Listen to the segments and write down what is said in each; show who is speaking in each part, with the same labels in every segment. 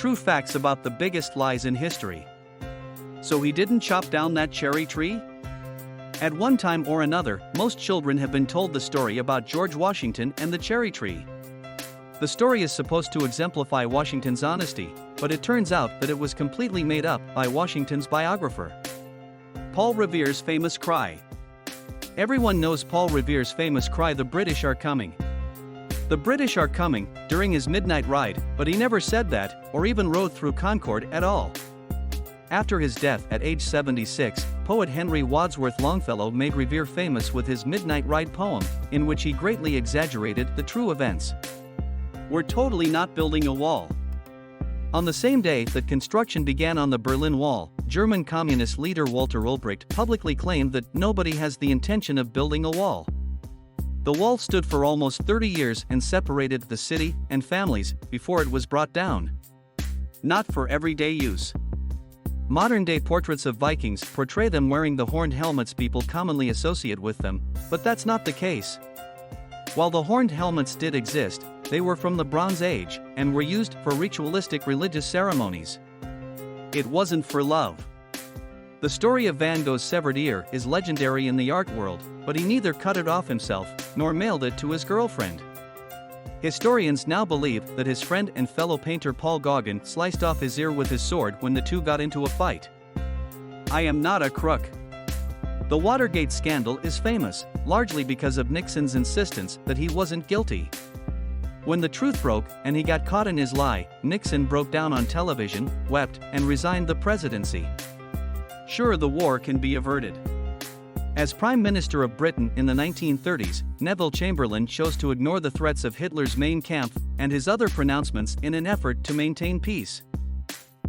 Speaker 1: true facts about the biggest lies in history. So he didn't chop down that cherry tree? At one time or another, most children have been told the story about George Washington and the cherry tree. The story is supposed to exemplify Washington's honesty, but it turns out that it was completely made up by Washington's biographer. Paul Revere's famous cry. Everyone knows Paul Revere's famous cry, "The British are coming." The British are coming, during his midnight ride, but he never said that, or even rode through Concord at all. After his death at age 76, poet Henry Wadsworth Longfellow made Revere famous with his Midnight Ride poem, in which he greatly exaggerated the true events. "We're totally not building a wall." On the same day that construction began on the Berlin Wall, German Communist leader Walter Ulbricht publicly claimed that nobody has the intention of building a wall. The wall stood for almost 30 years and separated the city and families before it was brought down. Not for everyday use. Modern-day portraits of Vikings portray them wearing the horned helmets people commonly associate with them, but that's not the case. While the horned helmets did exist, they were from the Bronze Age and were used for ritualistic religious ceremonies. It wasn't for love. The story of Van Gogh's severed ear is legendary in the art world, but he neither cut it off himself nor mailed it to his girlfriend. Historians now believe that his friend and fellow painter Paul Gauguin sliced off his ear with his sword when the two got into a fight. I am not a crook. The Watergate scandal is famous, largely because of Nixon's insistence that he wasn't guilty. When the truth broke and he got caught in his lie, Nixon broke down on television, wept, and resigned the presidency. Sure, the war can be averted. As Prime Minister of Britain in the 1930s, Neville Chamberlain chose to ignore the threats of Hitler's Mein Kampf and his other pronouncements in an effort to maintain peace.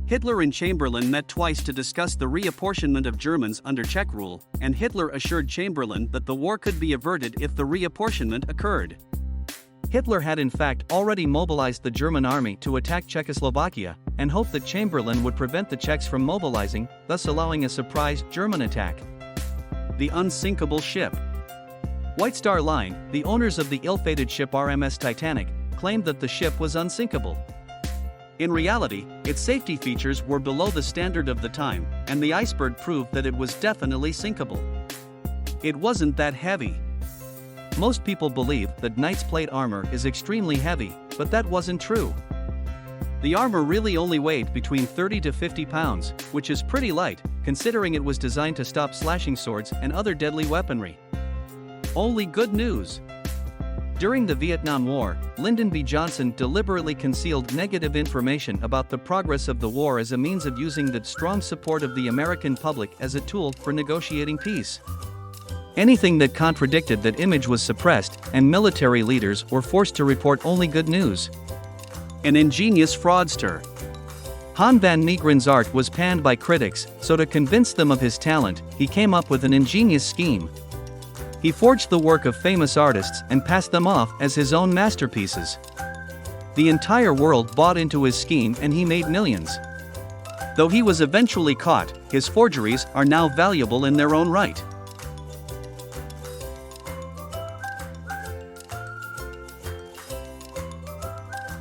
Speaker 1: Hitler and Chamberlain met twice to discuss the reapportionment of Germans under Czech rule, and Hitler assured Chamberlain that the war could be averted if the reapportionment occurred. Hitler had in fact already mobilized the German army to attack Czechoslovakia, and hoped that Chamberlain would prevent the Czechs from mobilizing, thus allowing a surprise German attack. The unsinkable ship. White Star Line, the owners of the ill-fated ship RMS Titanic, claimed that the ship was unsinkable. In reality, its safety features were below the standard of the time, and the iceberg proved that it was definitely sinkable. It wasn't that heavy. Most people believe that Knight's plate armor is extremely heavy, but that wasn't true. The armor really only weighed between 30 to 50 pounds, which is pretty light, considering it was designed to stop slashing swords and other deadly weaponry. Only good news. During the Vietnam War, Lyndon B. Johnson deliberately concealed negative information about the progress of the war as a means of using the strong support of the American public as a tool for negotiating peace. Anything that contradicted that image was suppressed, and military leaders were forced to report only good news. An ingenious fraudster. Han van Meegeren's art was panned by critics, so to convince them of his talent, he came up with an ingenious scheme. He forged the work of famous artists and passed them off as his own masterpieces. The entire world bought into his scheme and he made millions. Though he was eventually caught, his forgeries are now valuable in their own right.